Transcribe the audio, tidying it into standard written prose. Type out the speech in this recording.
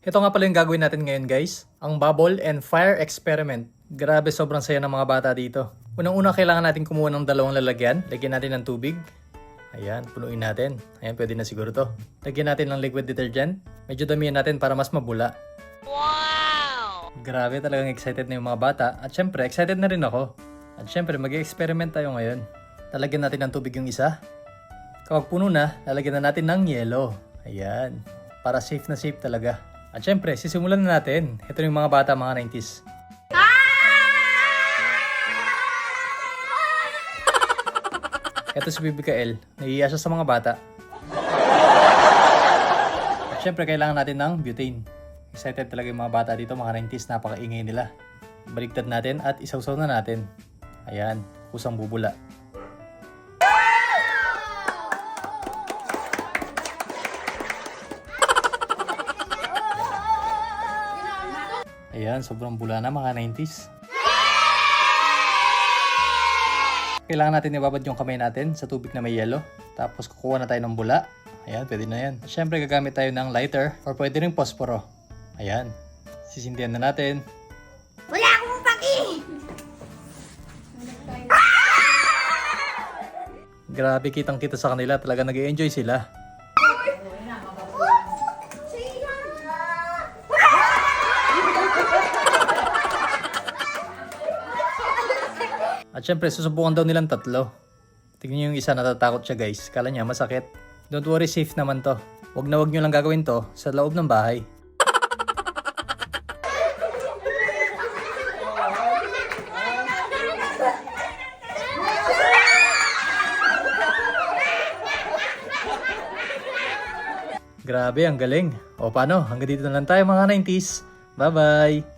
Ito nga pala yung gagawin natin ngayon guys. Ang bubble and fire experiment. Grabe, sobrang saya ng mga bata dito. Unang-una kailangan natin kumuha ng dalawang lalagyan. Lagyan natin ng tubig. Ayan, punuin natin. Ayan, pwede na siguro to. Lagyan natin ng liquid detergent. Medyo damihan natin para mas mabula. Wow! Grabe, talagang excited na yung mga bata. At syempre, excited na rin ako. At syempre, mag-experiment tayo ngayon. Lalagyan natin ng tubig yung isa. Kapag puno na, lalagyan na natin ng yelo. Ayan, para safe na safe talaga. At syempre, sisimulan na natin. Ito yung mga bata, mga 90s. Ito si BBKL, nahihiya siya sa mga bata. At syempre, kailangan natin ng butane. Excited talaga yung mga bata dito, mga 90s, napakaingay nila. Baliktad natin at isawsaw na natin. Ayan, kusang bubula. Ayan, sobrang bula na mga 90s. Kailangan natin ibabad yung kamay natin sa tubig na may yelo. Tapos kukuha na tayo ng bula. Ayan, pwede na yan. At syempre gagamit tayo ng lighter or pwede rin posporo. Ayan, sisindihan na natin. Wala akong paki! Grabe, kitang kita sa kanila. Talaga nag-i-enjoy sila. At syempre, susubukan daw nilang tatlo. Tingnan nyo yung isa, natatakot siya guys. Kala niya masakit. Don't worry, safe naman to. Wag na wag nyo lang gagawin to sa loob ng bahay. Grabe, ang galing. O paano, hanggang dito na lang tayo mga 90s. Bye-bye!